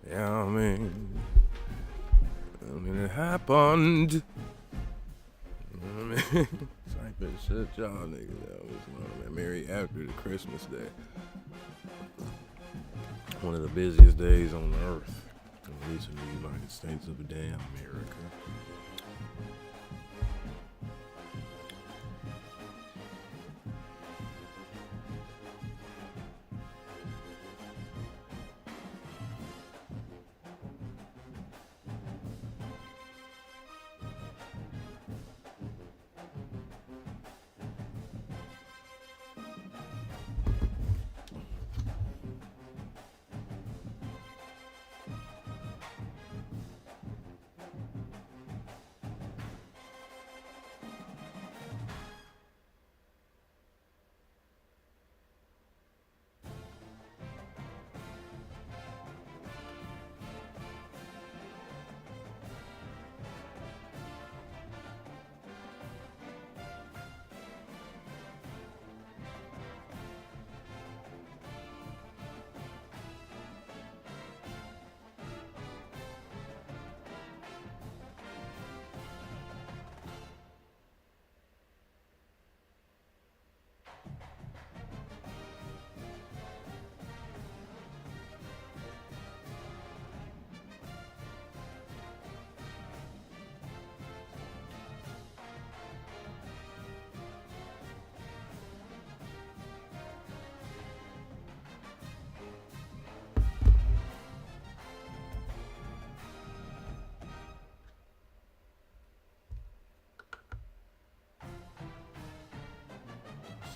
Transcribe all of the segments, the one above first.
Yeah, I mean, it happened. You know what I mean? Type of shit, y'all niggas. That was, you know what I mean? Merry after the Christmas day. One of the busiest days on earth, at least in the United States of damn America.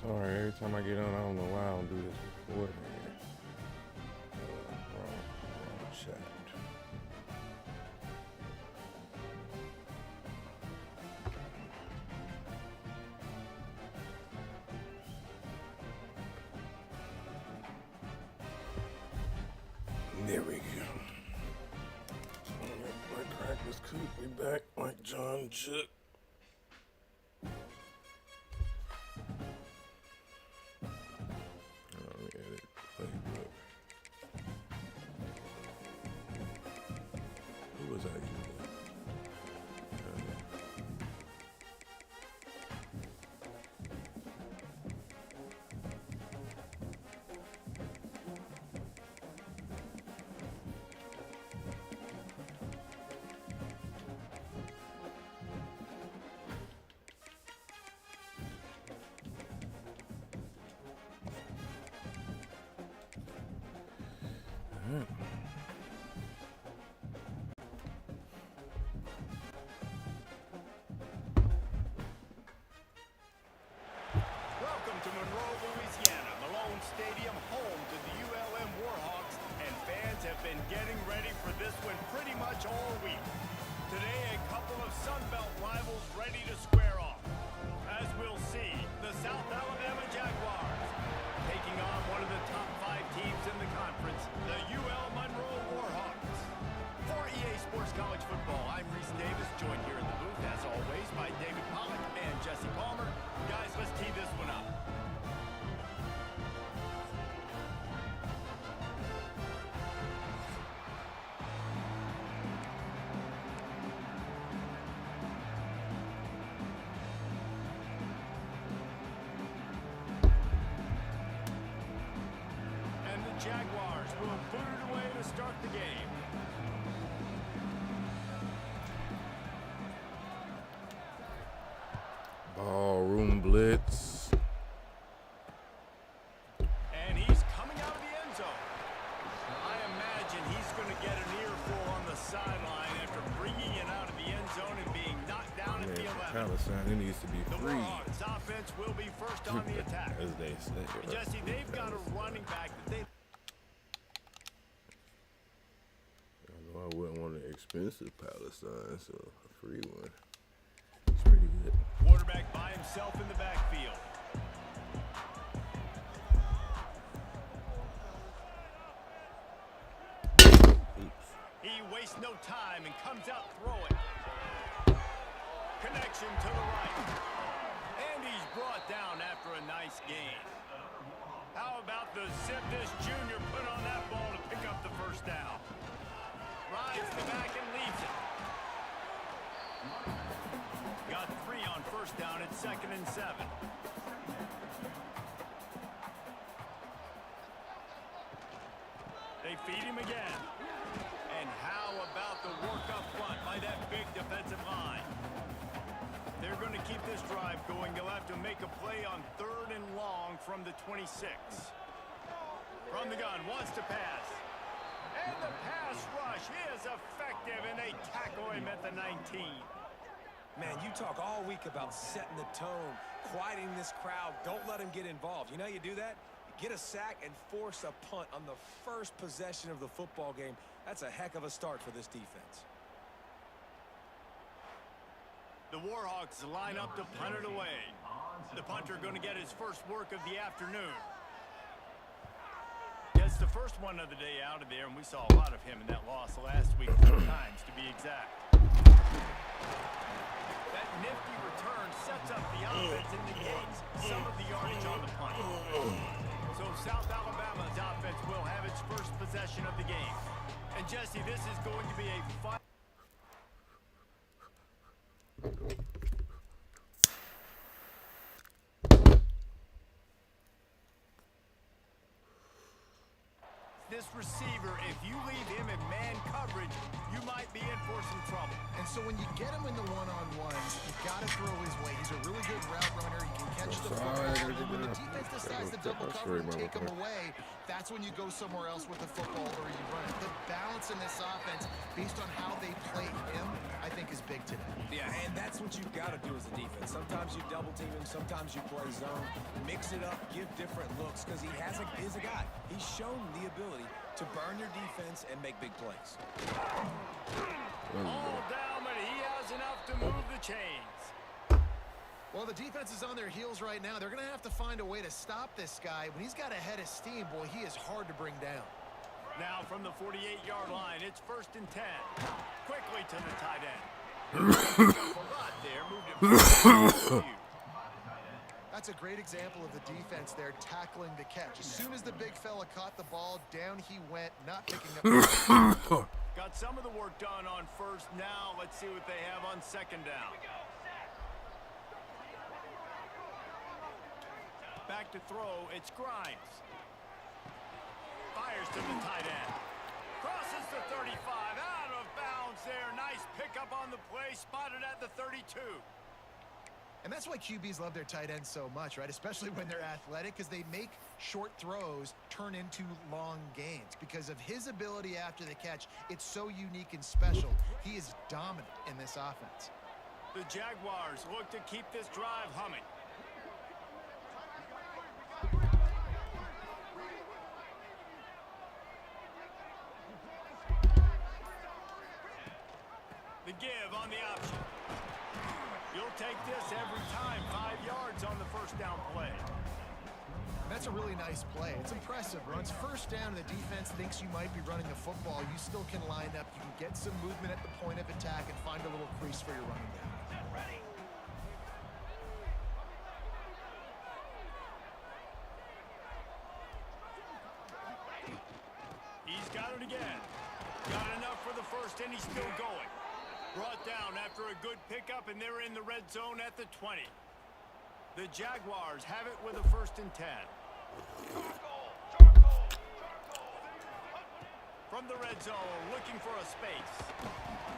Sorry, every time I get on, I don't know why I don't do this before. Wrong chat. There we go. My crackers could be back like John Chuck. Who was I using? Welcome to Monroe, Louisiana, Malone Stadium, home to the ULM Warhawks, and fans have been getting ready for this one pretty much all week. Today, a couple of Sun Belt rivals ready to square off. As we'll see, the South Alabama Jaguars taking on one of the top 5 teams in the conference, the UL Monroe Warhawks. For EA Sports College Football, I'm Reese Davis, joined here in the booth, as always, by David Pollack and Jesse Palmer. Guys, let's tee this one up. And the Jaguars will boot it away to start the game. Ballroom blitz. And he's coming out of the end zone. I imagine he's going to get an earful on the sideline after bringing it out of the end zone and being knocked down at the 11. Palestine, it needs to be The free. Warhawks offense will be first on the attack. As they say. Jesse, they've got a running back that they... I know I wouldn't want an expensive Palestine, so a free one. It's pretty good. Quarterback by himself in the backfield. Oops. He wastes no time and comes out throwing. Connection to the right. And he's brought down after a nice gain. How about the zip this junior put on that ball to pick up the first down? 2nd and 7. They feed him again. And how about the work up front by that big defensive line? They're going to keep this drive going. They'll have to make a play on 3rd and long from the 26. From the gun, wants to pass. And the pass rush is effective, and they tackle him at the 19. Man, you talk all week about setting the tone, quieting this crowd. Don't let him get involved. You know how you do that? Get a sack and force a punt on the first possession of the football game. That's a heck of a start for this defense. The Warhawks line up to punt it away. The punter going to get his first work of the afternoon. Gets the first one of the day out of there, and we saw a lot of him in that loss last week, 4 times to be exact. That nifty return sets up the offense and negates some of the yardage on the punt. So South Alabama's offense will have its first possession of the game. And Jesse, this is going to be a fight. This receiver, if you leave him in man coverage, you might be in for some trouble. And so when you get him in the one-on-ones, you got to throw his way. He's a really good route runner. He can catch the football. And when the defense decides to double cover and take him away, that's when you go somewhere else with the football or you run it. The balance in this offense, based on how they play him, I think is big today. Yeah, and that's what you've got to do as a defense. Sometimes you double team him, sometimes you play zone. Mix it up, give different looks, because he's a guy. He's shown the ability to burn your defense and make big plays. All down, but he has enough to move the chains. Well, the defense is on their heels right now. They're going to have to find a way to stop this guy. When he's got a head of steam, boy, he is hard to bring down. Now from the 48-yard line, it's 1st and 10. Quickly to the tight end. A lot there, moved it. That's a great example of the defense there tackling the catch. As soon as the big fella caught the ball, down he went, not picking up. Got some of the work done on 1st. Now let's see what they have on 2nd down. Back to throw, it's Grimes. Fires to the tight end. Crosses the 35, out of bounds there. Nice pickup on the play, spotted at the 32. And that's why QBs love their tight ends so much, right? Especially when they're athletic, because they make short throws turn into long gains. Because of his ability after the catch, it's so unique and special. He is dominant in this offense. The Jaguars look to keep this drive humming. The give on the option. You'll take this every time. 5 yards on the 1st down play. That's a really nice play. It's impressive. Runs 1st down and the defense thinks you might be running a football. You still can line up. You can get some movement at the point of attack and find a little crease for your running back. He's got it again. Got enough for the 1st, and he's still going. Brought down after a good pickup, and they're in the red zone at the 20. The Jaguars have it with a 1st and 10. From the red zone, looking for a space.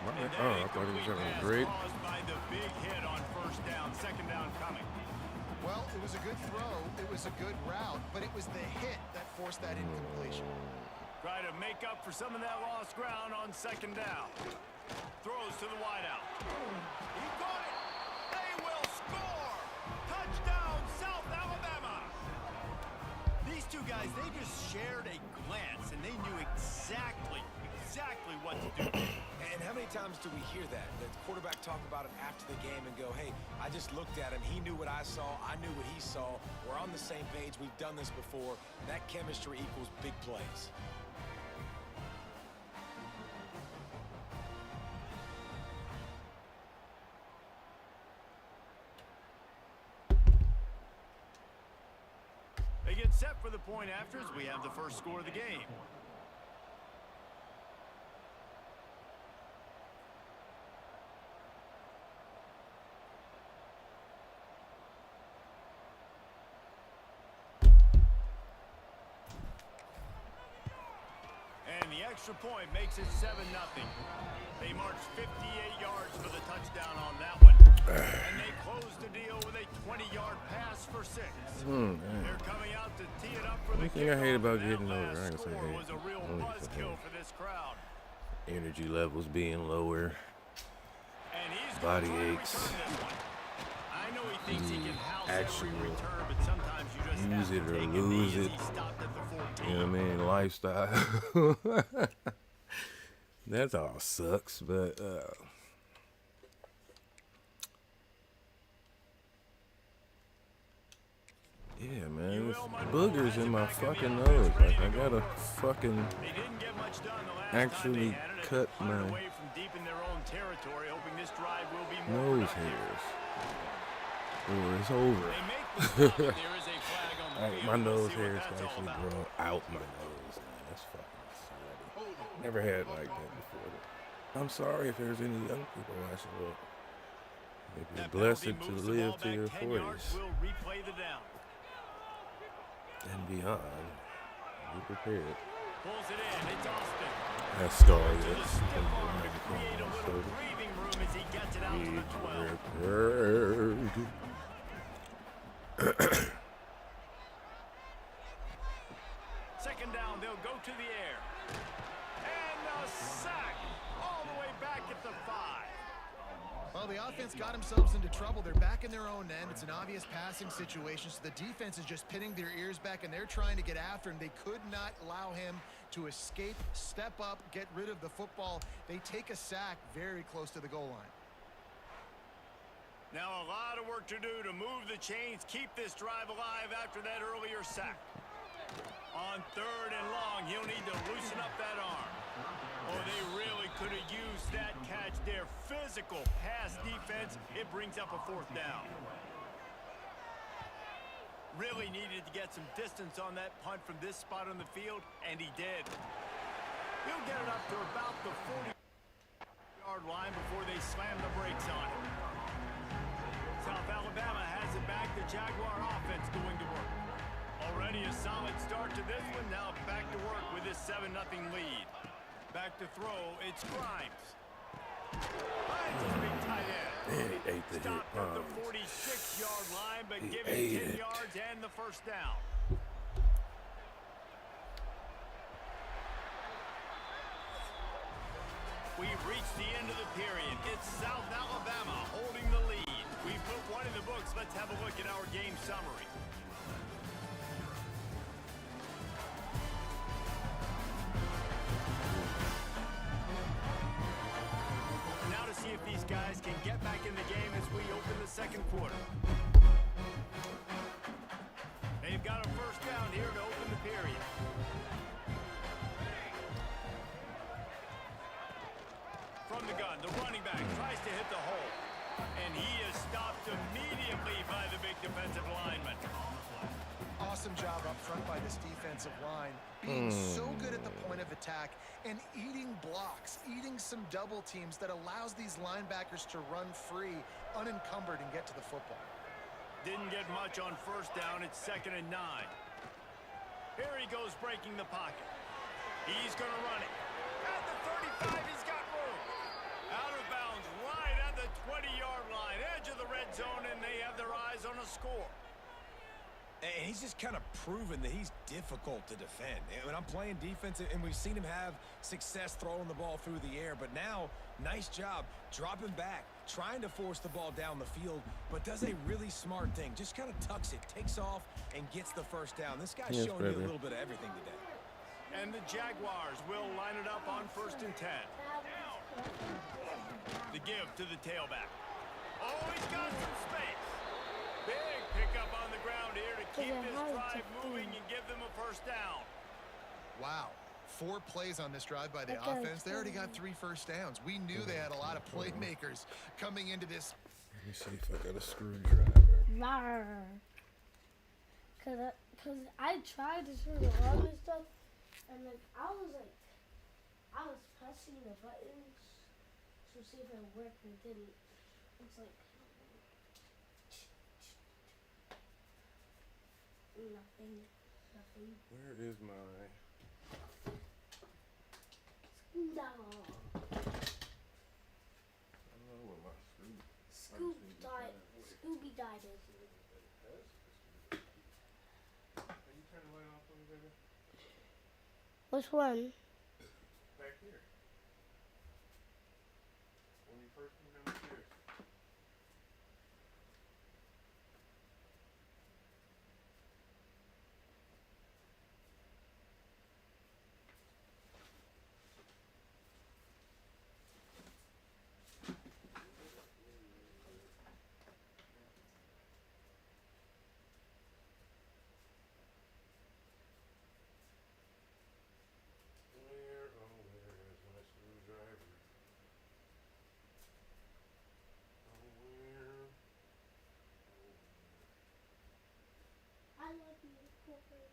And I thought he was having a great. Caused by the big hit on 1st down, 2nd down coming. Well, it was a good throw. It was a good route, but it was the hit that forced that incompletion. Try to make up for some of that lost ground on 2nd down. Throws to the wideout. He got it. They will score. Touchdown, South Alabama. These two guys, they just shared a glance, and they knew exactly what to do. And how many times do we hear that? The quarterback talk about it after the game and go, hey, I just looked at him. He knew what I saw. I knew what he saw. We're on the same page. We've done this before. That chemistry equals big plays. They get set for the point after as we have the first score of the game. And the extra point makes it 7-0. They marched 58 yards for the touchdown on that one. And they closed the deal with a 20-yard pass for 6. They're coming out to tee it up for the thing I hate kickoff, about and getting that older, I last ain't gonna say score hate. was a real I don't even say buzzkill hate. for this crowd. Energy levels being lower, And he's body gonna try to aches. return this one. I know he thinks he can house Actual every return, but sometimes you just use have to it or take a lose knee as it. he stopped at the 14. You know what I mean? Lifestyle. That's all sucks, but yeah, man, it's boogers in my fucking nose. Like I gotta fucking They didn't get much done the last actually time they had it. cut Hunted my away from deep in their own territory, hoping this drive will be more nose productive. hairs. Or it's over. They make the stop, and there is a flag on the Like, field. my We'll nose see what hairs that's all actually about. grow out my nose, man. That's fucking sweaty. Never had it like that before. I'm sorry if there's any young people watching it. If you're That blessed penalty to moves the live ball to back your 10 yards. 40s We'll replay the down. and beyond, be prepared. Pulls it in. It's Austin. That's Star, To the yes. stiff arm to create a little breathing room as he gets it out to the 12. Second down, they'll go to the air. And a sack all the way back at the 5. Well, the offense got themselves into trouble. They're back in their own end. It's an obvious passing situation, so the defense is just pinning their ears back, and they're trying to get after him. They could not allow him to escape, step up, get rid of the football. They take a sack very close to the goal line. Now a lot of work to do to move the chains, keep this drive alive after that earlier sack. On 3rd and long, he'll need to loosen up that arm. Oh, they really could have used that catch there. Physical pass defense. It brings up a 4th down. Really needed to get some distance on that punt from this spot on the field, and he did. He'll get it up to about the 40-yard line before they slam the brakes on it. South Alabama has it back. The Jaguar offense going to work. Already a solid start to this one. Now back to work with this 7-0 lead. Back to throw. It's Grimes. Finds his big tight end. Man, he ate the hit. Stopped at the 46-yard line, but He given ate 10 it. yards and the 1st down. We've reached the end of the period. It's South Alabama holding the lead. We put one in the books. Let's have a look at our game summary. Now to see if these guys can get back in the game as we open the 2nd quarter. They've got a 1st down here to open the period. From the gun, the running back tries to hit the hole. And he is stopped immediately by the big defensive lineman. Awesome job up front by this defensive line, being so good at the point of attack and eating blocks, eating some double teams that allows these linebackers to run free, unencumbered, and get to the football. Didn't get much on 1st down. It's 2nd and 9. Here he goes breaking the pocket. He's going to run it. At the 35, he's got room. Out of bounds, right at the 20-yard line, edge of the red zone, and they have their eyes on a score. And he's just kind of proven that he's difficult to defend. And when I'm playing defense, and we've seen him have success throwing the ball through the air, but now, nice job dropping back, trying to force the ball down the field, but does a really smart thing. Just kind of tucks it, takes off, and gets the 1st down. This guy's showing you a little bit of everything today. And the Jaguars will line it up on 1st and 10. The give to the tailback. Oh, he's got some space. Big pickup on the ground here to keep this drive moving and give them a 1st down. Wow. 4 plays on this drive by the offense. They already got 3 1st downs. We knew they had a lot of playmakers coming into this. Let me see if I got a screwdriver. Cause I tried to turn it on and stuff, and then I was pressing the buttons to see if it worked, and it didn't. It's like nothing. Where is my No. I don't know what my screw. Scooby died. Can you turn the light off for me, baby? Which one? Back here. When you first came down the stairs. Where, oh, where is my screwdriver? Oh, where? I love unicorns.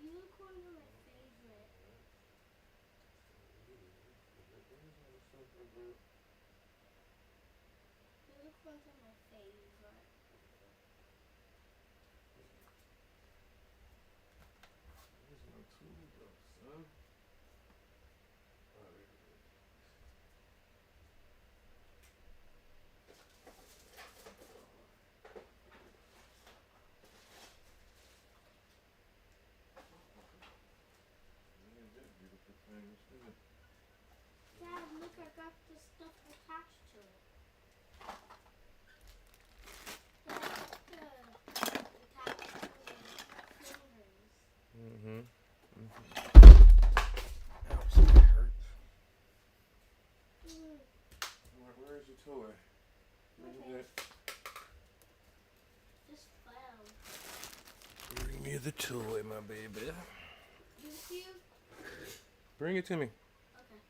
Unicorns are my favorite. Unicorns are my favorite. Where's my tool go, son? Oh, there it is. Man, that beautiful thing is good. Dad, look, I got this stuff attached to it. Dad, attached to the fingers. Mm-hmm. Ouch, that hurts. Where's your toy? Okay. Just fell. Bring me the toy, my baby. You see? Bring it to me. Okay.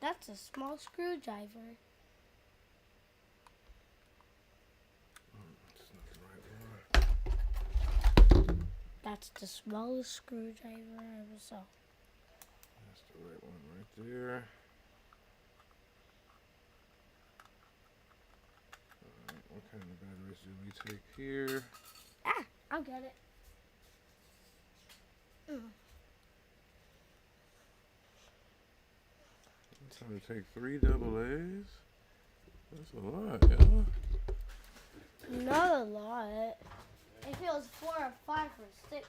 That's a small screwdriver. It's not the right one. That's the smallest screwdriver I ever saw. That's the right one right there. Alright, what kind of batteries do we take here? I'll get it. Time to take 3 double A's. That's a lot, yeah. Not a lot. If it was 4 or 5 or 6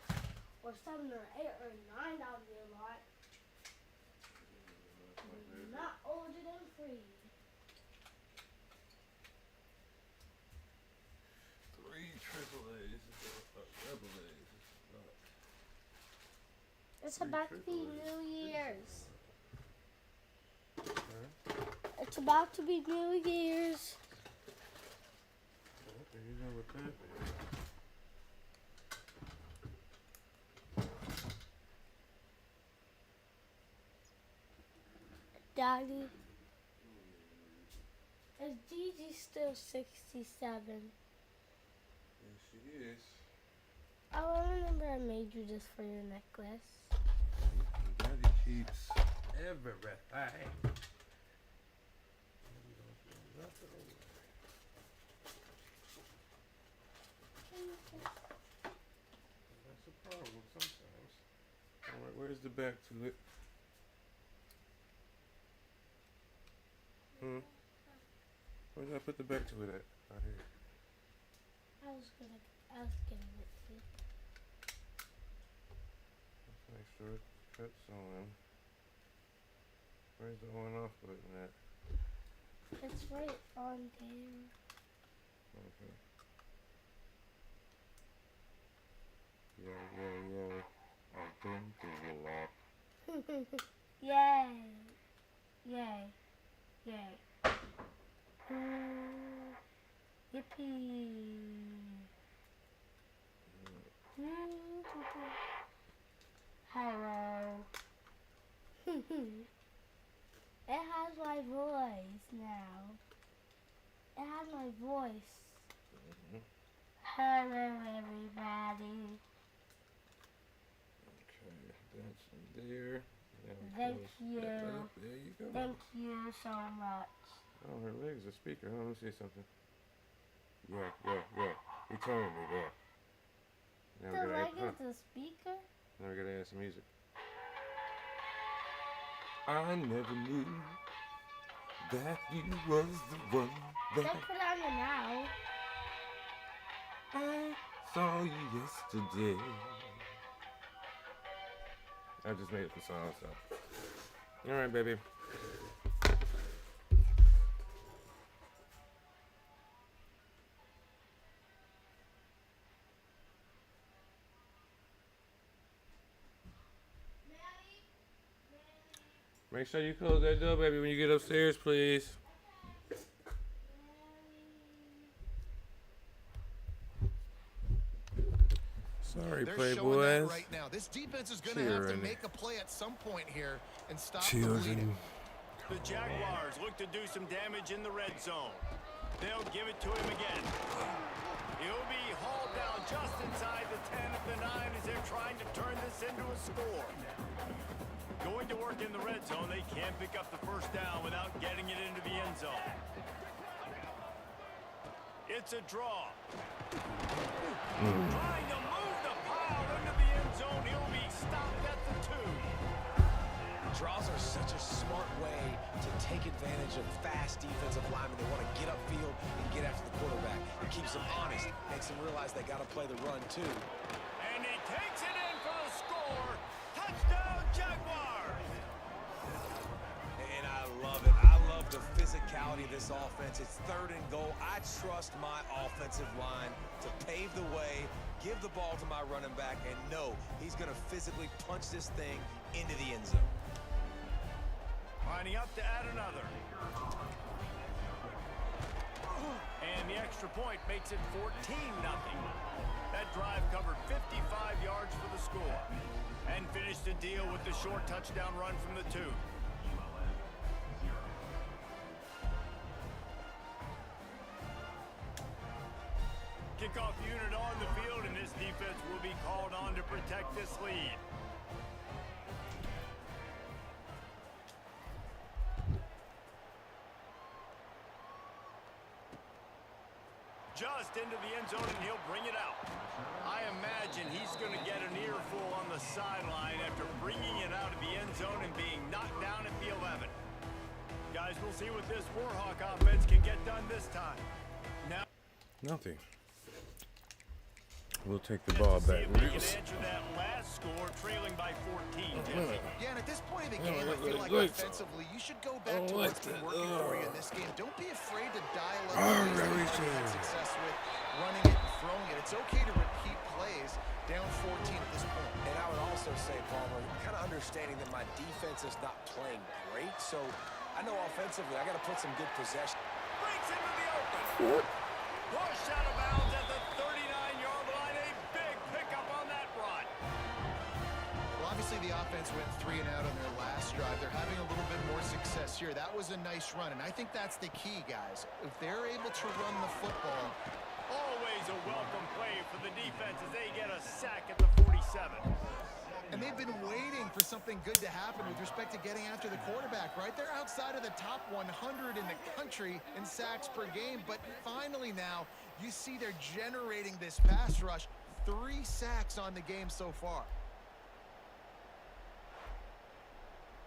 or 7 or 8 or 9, that would be a lot. Not older than 3. 3 triple A's. Double A's. It's Three about to be triple New Year's. Huh? It's about to be New Year's. Okay, you know what that is. Daddy, is Gigi still 67? Yes, she is. I remember I made you this for your necklace. Daddy keeps everything. That's a problem sometimes. Alright, where's the back to it? Where did I put the back to it at? Right here. I was getting it too. Let's make sure it cuts on. Where's the on off button at? It's right on there. Okay. Yeah. I've been through a lot. Yay. Yippee. Hello. It has my voice now. It has my voice. Hello, everybody. Okay, that's in there. Now we Thank close you. that up. There you go. Thank you so much. Oh, her leg's a speaker. Let me see something. Yeah. He told me that. Now The regular speaker? Now we gotta add some music. I never knew that you was the one Don't that put it on the now. I saw you yesterday. I just made up the song, so. Alright, baby. Make sure you close that door, baby, when you get upstairs, please. Sorry, They're showing that Playboys. right now. This defense is going to have to Cheering. make a play at some point here and stop the Children. bleeding. The Jaguars look to do some damage in the red zone. They'll give it to him again. He'll be hauled down just inside the 10 of the 9 as they're trying to turn this into a score. Going to work in the red zone, they can't pick up the first down without getting it into the end zone. It's a draw. Trying to move the pile into the end zone. He'll be stopped at the 2. Draws are such a smart way to take advantage of fast defensive linemen. They want to get upfield and get after the quarterback. It keeps them honest, makes them realize they got to play the run too. And he takes it in for the score. Touchdown, Jaguars! And I love it. I love the physicality of this offense. It's 3rd and goal. I trust my offensive line to pave the way, give the ball to my running back, and know he's going to physically punch this thing into the end zone. Lining up to add another. And the extra point makes it 14-0. That drive covered 55 yards for the score. And finished the deal with the short touchdown run from the 2. Kickoff unit on the field, and this defense will be called on to protect this lead. Just into the end zone, and he'll bring it out. I imagine he's going to get an earful on the sideline after bringing it out of the end zone and being knocked down at the 11. Guys, we'll see what this Warhawk offense can get done this time. Now, Nothing. We'll take the ball back. They can answer that last score, trailing by 14. Yeah, and at this point in the game, I feel like offensively, you should go back to what's been working for you in this game. Don't be afraid to dial up the plays that you've had success with, running it and throwing it. It's okay to repeat plays down 14 at this point. And I would also say, Palmer, kind of understanding that my defense is not playing great, so I know offensively I got to put some good possession. Breaks into the open. Push out of bounds at the 39-yard line. A big pickup on that run. Well, obviously the offense went 3 and out on their last drive. They're having a little bit more success here. That was a nice run, and I think that's the key, guys. If they're able to run the football. Always a welcome play for the defense as they get a sack at the 47. And they've been waiting for something good to happen with respect to getting after the quarterback, right? They're outside of the top 100 in the country in sacks per game, but finally now you see they're generating this pass rush. 3 sacks on the game so far.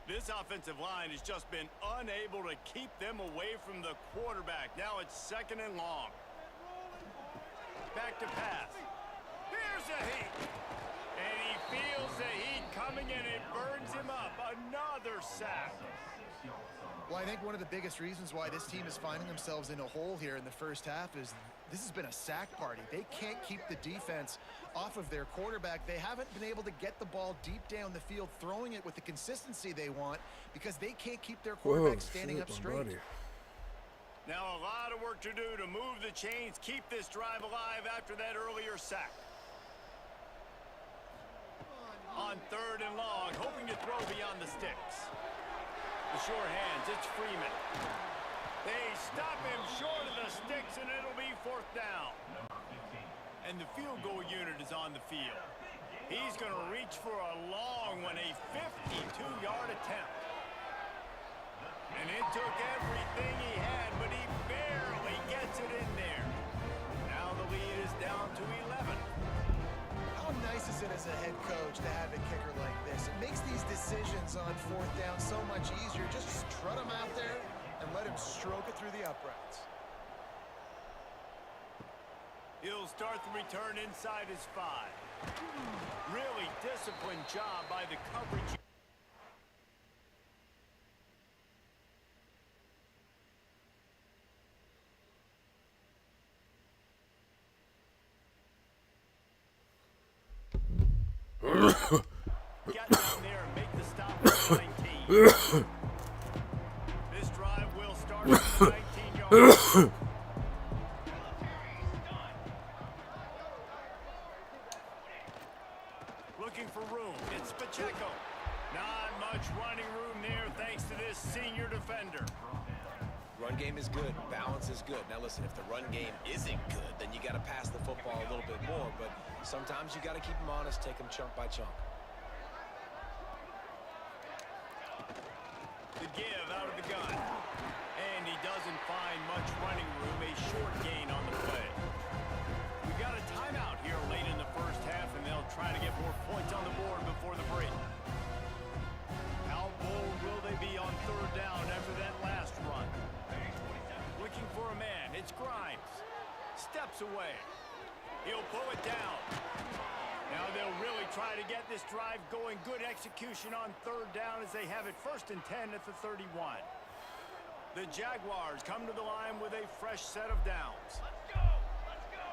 This offensive line has just been unable to keep them away from the quarterback. Now it's 2nd and long. Back to pass. Here's a heat. And he feels the heat coming and it burns him up. Another sack. Well, I think one of the biggest reasons why this team is finding themselves in a hole here in the first half is this has been a sack party. They can't keep the defense off of their quarterback. They haven't been able to get the ball deep down the field, throwing it with the consistency they want because they can't keep their quarterback standing up straight. Now a lot of work to do to move the chains, keep this drive alive after that earlier sack. On 3rd and long, hoping to throw beyond the sticks. The sure hands, it's Freeman. They stop him short of the sticks, and it'll be 4th down. And the field goal unit is on the field. He's going to reach for a long one, a 52-yard attempt. And it took everything he had, but he barely gets it in there. Now the lead is down to 11. How head coach to have a kicker like this. It makes these decisions on fourth down so much easier. Just strut him out there and let him stroke it through the uprights. He'll start the return inside his 5. Really disciplined job by the coverage. Get down there and make the stop at 19. This drive will start at the 19-yard. Looking for room. It's Pacheco. Not much running room there thanks to this senior defender. Run game is good. Balance is good. Now listen, if the run game isn't good, then you got to pass the football a little bit more. But sometimes you got to keep them honest, take them chunk by chunk. The give out of the gun. And he doesn't find much running room. A short gain on the play. We got a timeout here late in the first half, and they'll try to get more points on the board before the break. How bold will they be on third down after that last run? Looking for a man. It's Grimes. Steps away. He'll pull it down. Now they'll really try to get this drive going. Good execution on third down as they have it 1st and 10 at the 31. The Jaguars come to the line with a fresh set of downs. Let's go! Let's go!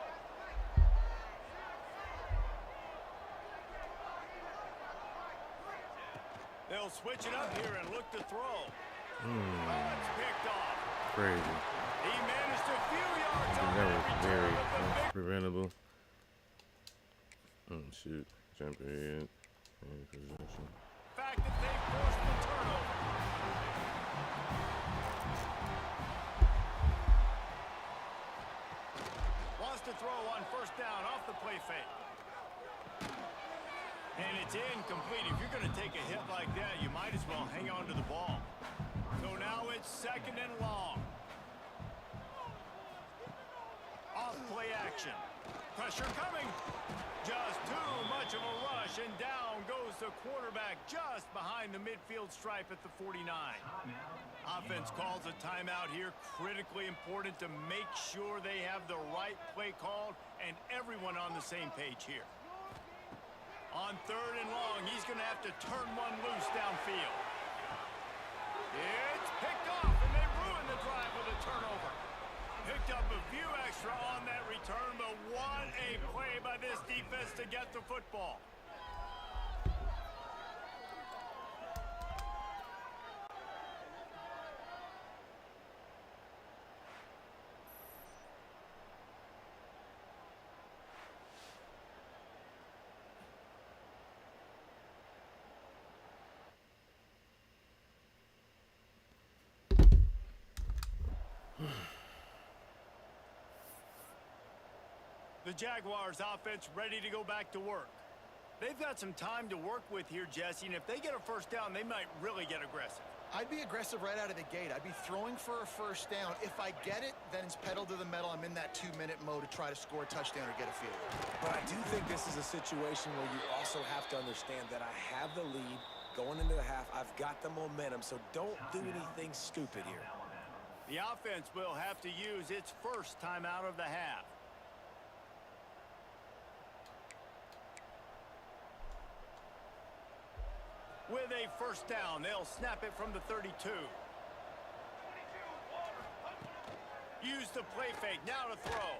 They'll switch it up here and look to throw. Oh, it's picked off. Crazy. He managed a few yards on That that was return, very but the big preventable. Oh, shoot. Jump ahead. And possession. fact that they forced the turnover. Wants to throw on 1st down off the play fake. And it's incomplete. If you're going to take a hit like that, you might as well hang on to the ball. So now it's 2nd and long. Off play action. Pressure coming. Just too much of a rush, and down goes the quarterback just behind the midfield stripe at the 49. Offense calls a timeout here. Critically important to make sure they have the right play called and everyone on the same page here. On 3rd and long, he's going to have to turn one loose downfield. It's picked off, and they ruin the drive with a turnover. Picked up a few extra on that return, but what a play by this defense to get the football. The Jaguars offense ready to go back to work. They've got some time to work with here, Jesse, and if they get a 1st down, they might really get aggressive. I'd be aggressive right out of the gate. I'd be throwing for a 1st down. If I get it, then it's pedal to the metal. I'm in that 2-minute mode to try to score a touchdown or get a field goal. But I do think this is a situation where you also have to understand that I have the lead going into the half. I've got the momentum, so don't do anything stupid here. The offense will have to use its 1st timeout of the half. With a 1st down, they'll snap it from the 32. Use the play fake, now to throw.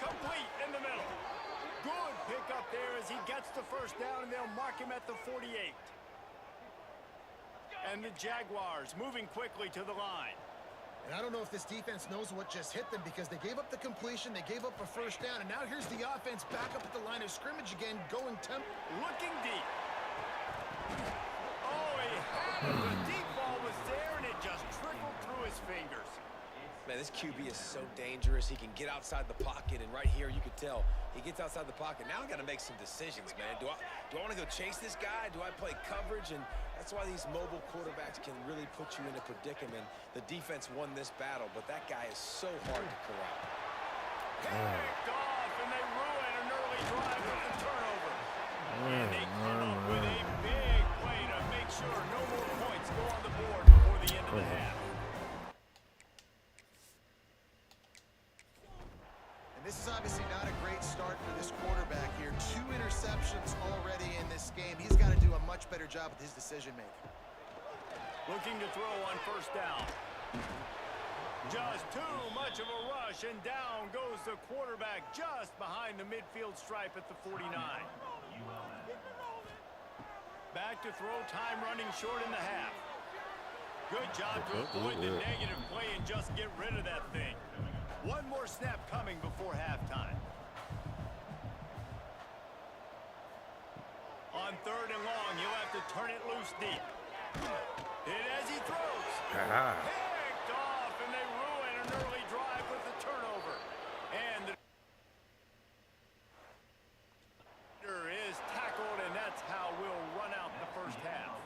Complete in the middle. Good pick up there as he gets the 1st down, and they'll mark him at the 48. And the Jaguars moving quickly to the line. And I don't know if this defense knows what just hit them because they gave up the completion, they gave up a 1st down, and now here's the offense back up at the line of scrimmage again, going temp. Looking deep. Oh, he had it. The deep ball was there, and it just trickled through his fingers. Man, this QB is so dangerous. He can get outside the pocket, and right here you could tell he gets outside the pocket. Now I got to make some decisions, man. Do I want to go chase this guy? Do I play coverage? And that's why these mobile quarterbacks can really put you in a predicament. The defense won this battle, but that guy is so hard to corral. Picked off, and they ruin an early drive with the turnover. job with his decision-making. Looking to throw on first down. Just too much of a rush, and down goes the quarterback just behind the midfield stripe at the 49. Back to throw, time running short in the half. Good job to avoid the negative play and just get rid of that thing. One more snap coming before halftime. On third and long, he'll have to turn it loose deep. Hit as he throws. Picked off, and they ruin an early drive with the turnover. And the is tackled, and that's how we'll run out the first half.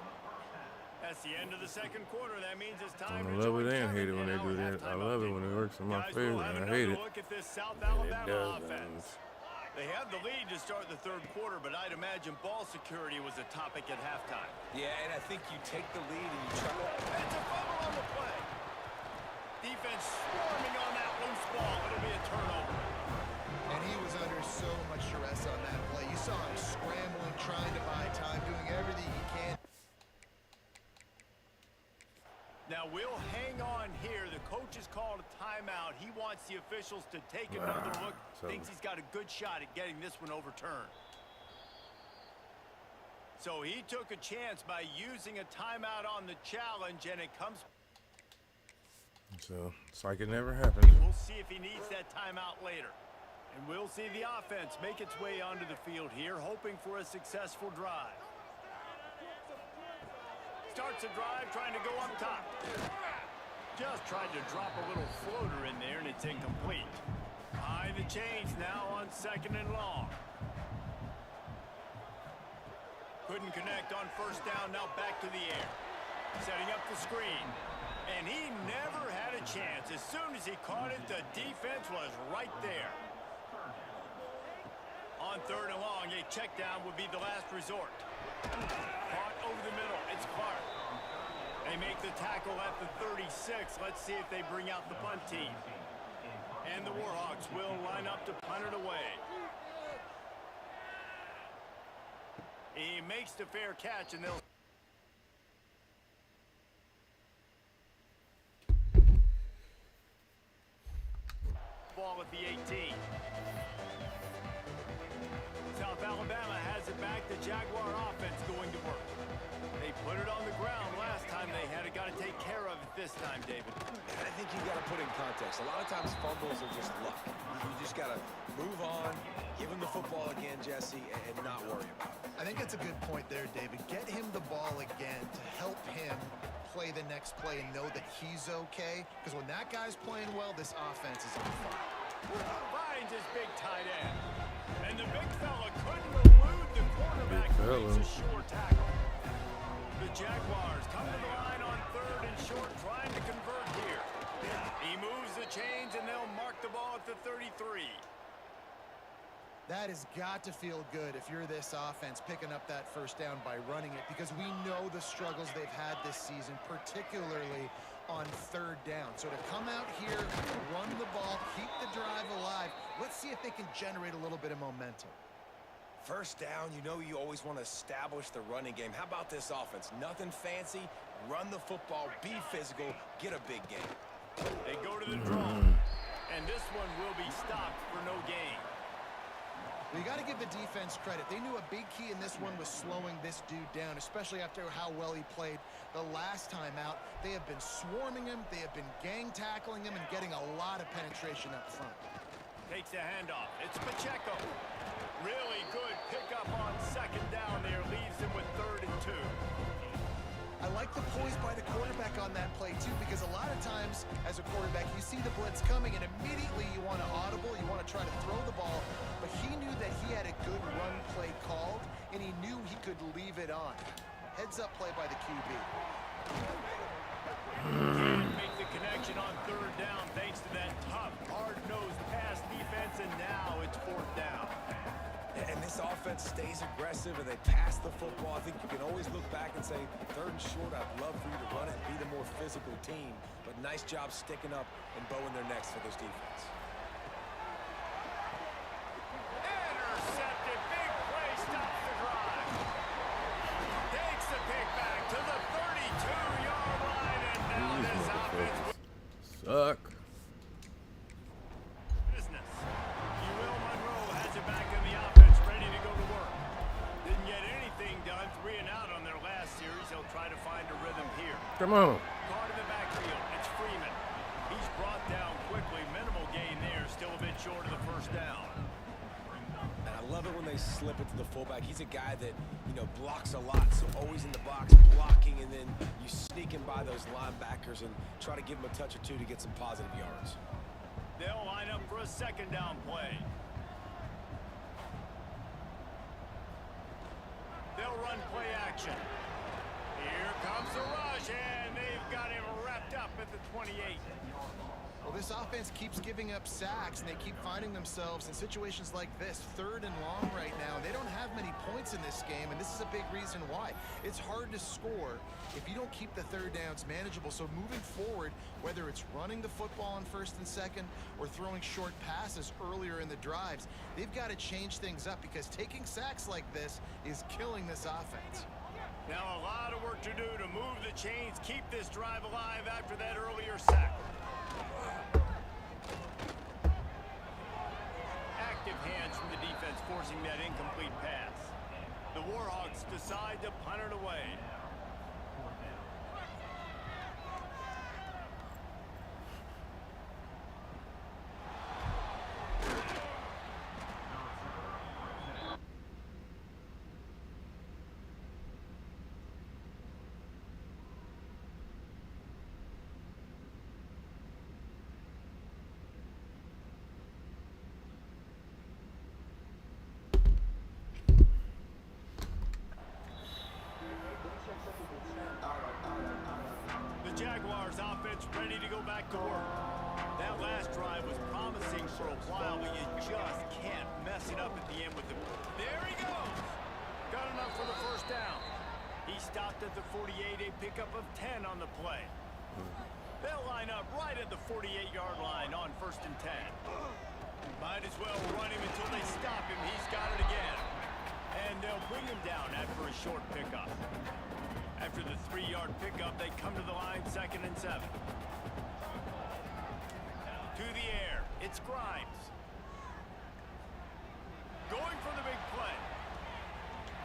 That's the end of the second quarter. That means it's time to love it and hate it when they do that. I love it when it works in my favor, and I hate it. Look at this South Alabama offense. They have the lead to start the third quarter, but I'd imagine ball security was a topic at halftime. Yeah, and I think you take the lead and you try. It's a fumble on the play. Defense swarming on that loose ball. It'll be a turnover. And he was under so much stress on that play. You saw him scrambling, trying to buy time, doing everything he can. Now we'll hang on here. The coach has called a timeout. He wants the officials to take another look. Thinks he's got a good shot at getting this one overturned. So he took a chance by using a timeout on the challenge, and it comes. So it's like it never happened. We'll see if he needs that timeout later. And we'll see the offense make its way onto the field here, hoping for a successful drive. Starts a drive, trying to go up top. Just tried to drop a little floater in there, and it's incomplete. High the chains now on second and long. Couldn't connect on first down, now back to the air. Setting up the screen. And he never had a chance. As soon as he caught it, the defense was right there. On third and long, a check down would be the last resort. Caught over the middle. It's Clark. They make the tackle at the 36. Let's see if they bring out the punt team. And the Warhawks will line up to punt it away. He makes the fair catch, and they'll... Ball at the 18. South Alabama has it back. The Jaguar offense going to work. They put it on the ground last time. They had it. Got to take care of it this time, David. I think you got to put in context. A lot of times fumbles are just luck. You just got to move on, give him the football again, Jesse, and not worry about it. I think that's a good point there, David. Get him the ball again to help him play the next play and know that he's okay. Because when that guy's playing well, this offense is on fire. Finds his big tight end. And the big fella couldn't elude the quarterback. Makes a short tackle. The Jaguars come to the line on third and short, trying to convert here. He moves the chains, and they'll mark the ball at the 33. That has got to feel good if you're this offense picking up that first down by running it, because we know the struggles they've had this season, particularly on third down. So to come out here, run the ball, keep the drive alive, let's see if they can generate a little bit of momentum. First down, you know you always want to establish the running game. How about this offense? Nothing fancy. Run the football, be physical, get a big game. They go to the draw, and this one will be stopped for no gain. You got to give the defense credit. They knew a big key in this one was slowing this dude down, especially after how well he played the last time out. They have been swarming him. They have been gang tackling him and getting a lot of penetration up front. Takes the handoff. It's Pacheco. Really good pickup on second down there. Leaves him with third and 2. I like the poise by the quarterback on that play, too, because a lot of times as a quarterback, you see the blitz coming, and immediately you want to audible, you want to try to throw the ball, but he knew that he had a good run play called, and he knew he could leave it on. Heads-up play by the QB. Make the connection on third down thanks to that tough, hard-nosed pass defense, and now it's fourth down. And this offense stays aggressive, and they pass the football. I think you can always look back and say, third and short, I'd love for you to run it, be the more physical team. But nice job sticking up and bowing their necks for this defense. Intercepted. Big play stops the drive. Takes the Come on. Caught in the backfield. It's Freeman. He's brought down quickly. Minimal gain there. Still a bit short of the first down. And I love it when they slip it to the fullback. He's a guy that, you know, blocks a lot, so always in the box blocking, and then you sneak him by those linebackers and try to give him a touch or two to get some positive yards. They'll line up for a second down play. They'll run play action. Here comes the rush, and they've got him wrapped up at the 28. Well, this offense keeps giving up sacks, and they keep finding themselves in situations like this, 3rd and long right now. They don't have many points in this game, and this is a big reason why. It's hard to score if you don't keep the 3rd downs manageable. So moving forward, whether it's running the football on 1st and 2nd or throwing short passes earlier in the drives, they've got to change things up because taking sacks like this is killing this offense. Now a lot of work to do to move the chains, keep this drive alive after that earlier sack. Active hands from the defense forcing that incomplete pass. The Warhawks decide to punt it away. Jaguars offense ready to go back to work. That last drive was promising for a while, but you just can't mess it up at the end with him. There he goes. Got enough for the first down. He stopped at the 48, a pickup of 10 on the play. They'll line up right at the 48-yard line on 1st and 10. Might as well run him until they stop him. He's got it again. And they'll bring him down after a short pickup. After the 3-yard pickup, they come to the line 2nd and 7. To the air, it's Grimes. Going for the big play.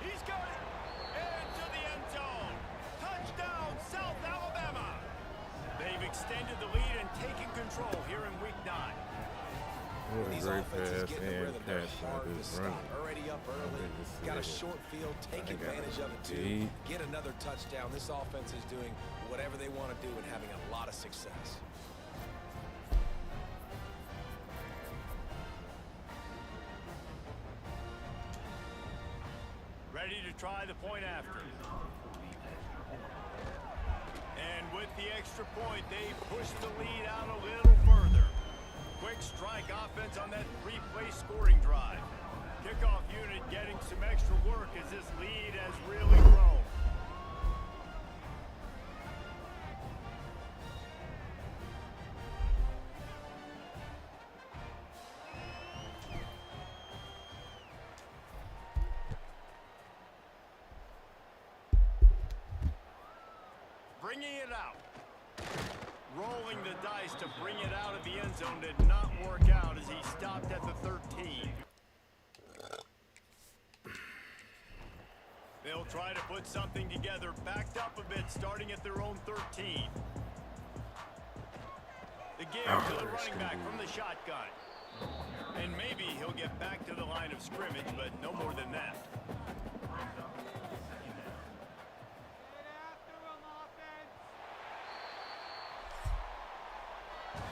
He's got it. Into the end zone. Touchdown, South Alabama. They've extended the lead and taken control here in Week 9. These offenses get to rhythm. They're hard to stop. Already up early. Got a short field. Take advantage of it, too. Get another touchdown. This offense is doing whatever they want to do and having a lot of success. Ready to try the point after. And with the extra point, they push the lead out a little further. Quick strike offense on that 3-play scoring drive. Kickoff unit getting some extra work as this lead has really grown. Bringing it out. Rolling the dice to bring it out of the end zone did not work out as he stopped at the 13. They'll try to put something together, backed up a bit, starting at their own 13. The give to the running back from the shotgun. And maybe he'll get back to the line of scrimmage, but no more than that.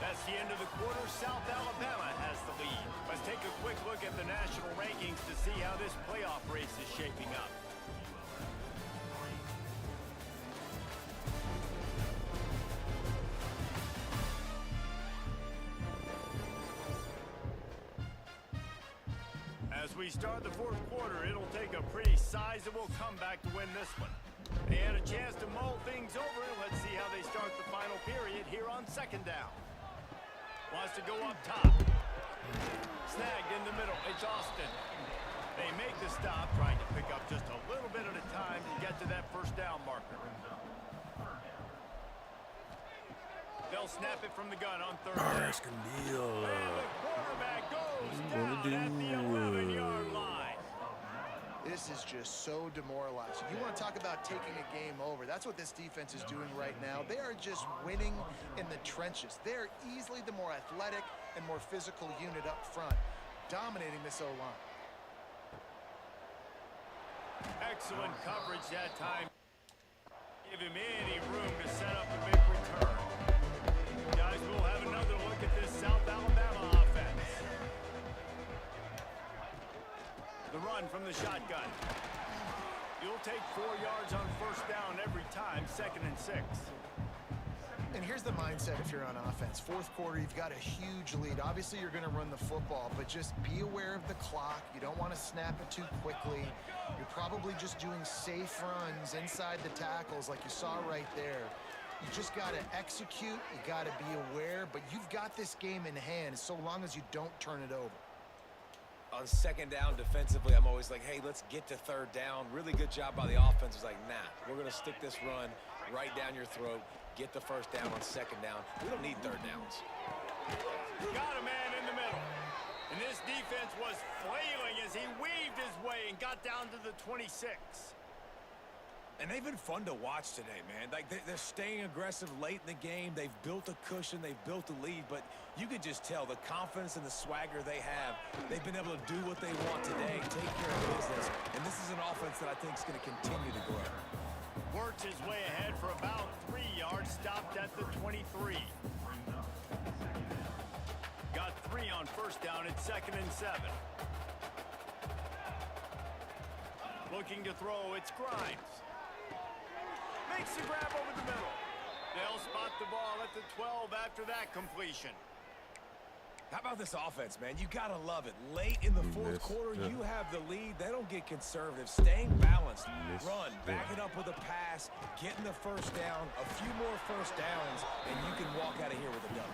That's the end of the quarter. South Alabama has the lead. Let's take a quick look at the national rankings to see how this playoff race is shaping up. As we start the 4th quarter, it'll take a pretty sizable comeback to win this one. They had a chance to mull things over. Let's see how they start the final period here on 2nd down. Wants to go up top. Snagged in the middle. It's Austin. They make the stop, trying to pick up just a little bit at a time to get to that 1st down marker. They'll snap it from the gun on 3rd down. That's gonna be And the quarterback goes down at the 11-yard line. This is just just so demoralized. You want to talk about taking a game over. That's what this defense is doing right now. They are just winning in the trenches. They're easily the more athletic and more physical unit up front, dominating this O-line. Excellent coverage that time. Give him any room to set up the big return. Guys, we'll have another look at this South Alabama offense. The run from the shotgun. You'll take 4 yards on first down every time, 2nd and 6. And here's the mindset if you're on offense. Fourth quarter, you've got a huge lead. Obviously, you're going to run the football, but just be aware of the clock. You don't want to snap it too quickly. You're probably just doing safe runs inside the tackles like you saw right there. You just got to execute. You got to be aware, but you've got this game in hand so long as you don't turn it over. On second down defensively, I'm always like, hey, let's get to third down. Really good job by the offense. It's like, nah, we're going to stick this run right down your throat. Get the first down on second down. We don't need third downs. Got a man in the middle. And this defense was flailing as he weaved his way and got down to the 26. And they've been fun to watch today, man. Like, they're staying aggressive late in the game. They've built a cushion. They've built a lead. But you could just tell the confidence and the swagger they have. They've been able to do what they want today, take care of business. And this is an offense that I think is going to continue to grow. Worked his way ahead for about 3 yards, stopped at the 23. Got 3 on first down at 2nd and 7. Looking to throw, it's Grimes. Makes the grab over the middle. They'll spot the ball at the 12 after that completion. How about this offense, man? You got to love it. Late in the fourth quarter, you have the lead. They don't get conservative. Staying balanced. Run, back it up with a pass, getting the first down, a few more first downs, and you can walk out of here with a dub.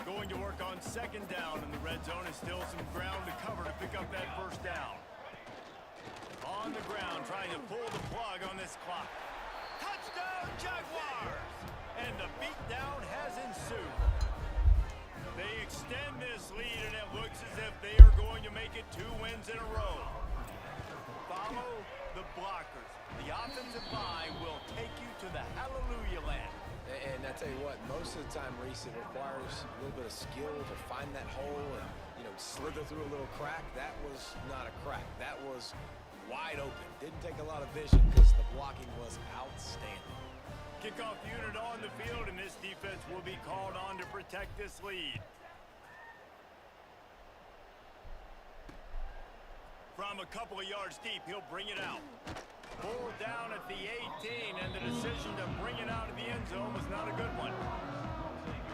Going to work on second down in the red zone, and still some ground to cover to pick up that first down. On the ground, trying to pull the plug on this clock. Touchdown, Jaguars! And the beatdown has ensued. They extend this lead, and it looks as if they are going to make it 2 wins in a row. Follow the blockers. The offensive line will take you to the hallelujah land. And I tell you what, most of the time, Reese, it requires a little bit of skill to find that hole and, slither through a little crack. That was not a crack. That was wide open. Didn't take a lot of vision because the blocking was outstanding. Kickoff unit on the field, and this defense will be called on to protect this lead. From a couple of yards deep, he'll bring it out. Pulled down at the 18, and the decision to bring it out of the end zone was not a good one.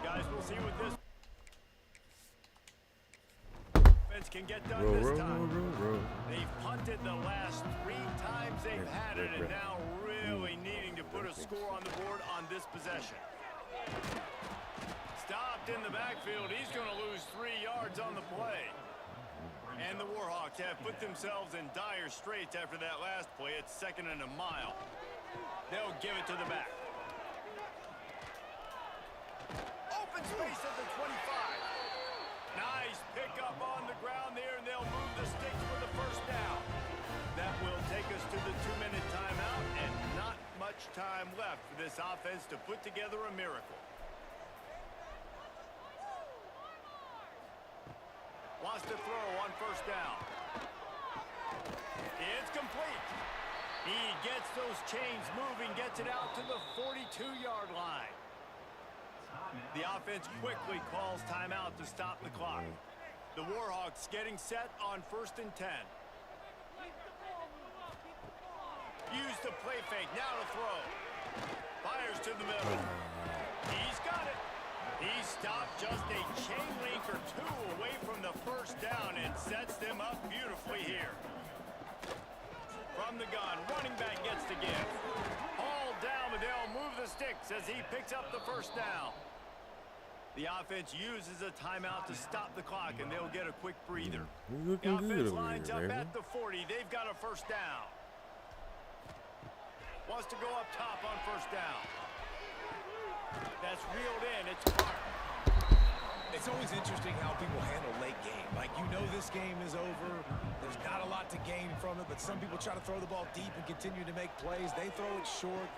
Guys, we'll see what this defense can get done this time. They've punted the last 3 times they've had it, and now really needing to put a score on the board on this possession. Stopped in the backfield. He's going to lose 3 yards on the play. And the Warhawks have put themselves in dire straits after that last play. It's 2nd and a mile. They'll give it to the back. Open space at the 25. Nice pickup on the ground there, and they'll move the sticks for the first down. That will take us to the 2-minute timeout, and not much time left for this offense to put together a miracle. Wants to throw on first down. It's complete. He gets those chains moving, gets it out to the 42-yard line. The offense quickly calls timeout to stop the clock. The Warhawks getting set on 1st and 10. Use the play fake, now to throw. Fires to the middle. He's got it. He stopped just a chain link or 2 away from the first down and sets them up beautifully here. From the gun, running back gets to give. Hauled down, but they'll move the sticks as he picks up the first down. The offense uses a timeout to stop the clock, and they'll get a quick breather. The offense lines up at the 40. They've got a first down. Wants to go up top on first down. That's reeled in. It's Clark. It's always interesting how people handle late game. Like, you know this game is over. There's not a lot to gain from it, but some people try to throw the ball deep and continue to make plays. They throw it short.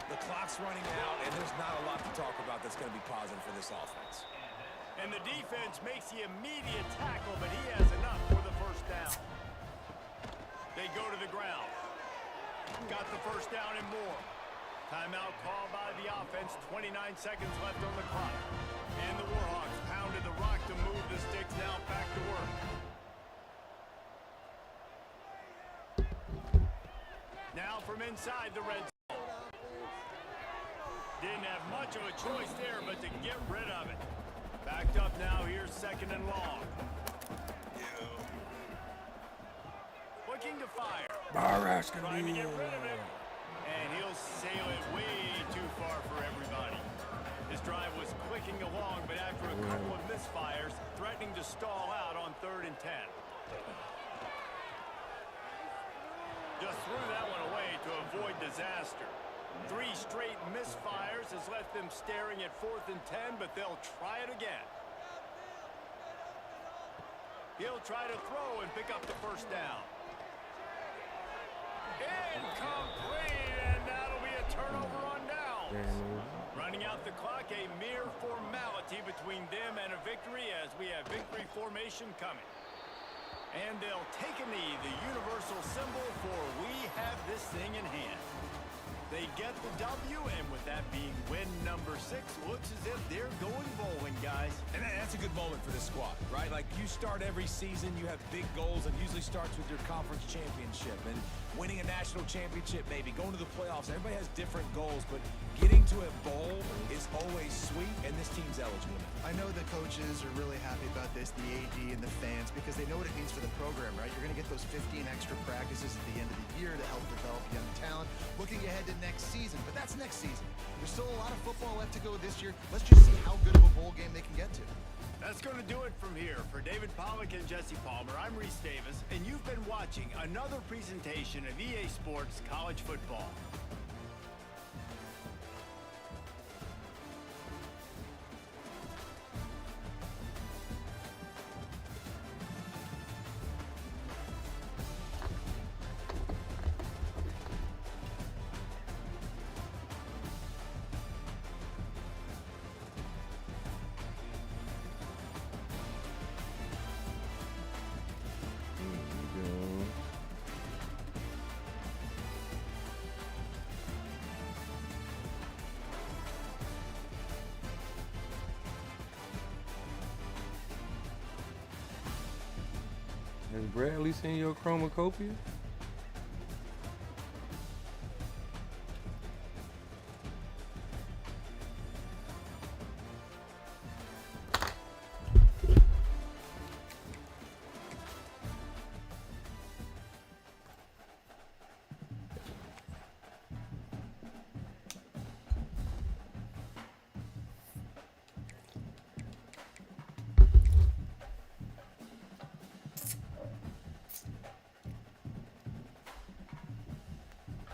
The clock's running out, and there's not a lot to talk about that's going to be positive for this offense. And the defense makes the immediate tackle, but he has enough for the first down. They go to the ground. Got the first down and more. Timeout called by the offense. 29 seconds left on the clock. And the Warhawks pounded the rock to move the sticks. Now back to work. Now from inside the red zone. Didn't have much of a choice there, but to get rid of it. Backed up now. Here's second and long. Looking to fire. Trying to get rid of it. And he'll sail it way too far for everybody. His drive was clicking along, but after a couple of misfires, threatening to stall out on 3rd and 10. Just threw that one away to avoid disaster. 3 straight misfires has left them staring at 4th and 10, but they'll try it again. He'll try to throw and pick up the first down. Incomplete, and that'll be a turnover on downs. Running out the clock, a mere formality between them and a victory as we have victory formation coming. And they'll take a knee, the universal symbol for we have this thing in hand. They get the W, and with that being win number 6, looks as if they're going bowling, guys. And that's a good moment for this squad, right? Like, you start every season, you have big goals, and usually starts with your conference championship. And winning a national championship, maybe going to the playoffs. Everybody has different goals, but getting to a bowl is always sweet, and this team's eligible. I know the coaches are really happy about this, the AD and the fans, because they know what it means for the program, right? You're going to get those 15 extra practices at the end of the year to help develop young talent. Looking ahead to next season, but that's next season. There's still a lot of football left to go this year. Let's just see how good of a bowl game they can get to. That's going to do it from here. For David Pollack and Jesse Palmer, I'm Reese Davis, and you've been watching another presentation of EA Sports College Football. Has Bradley seen your chromacopia?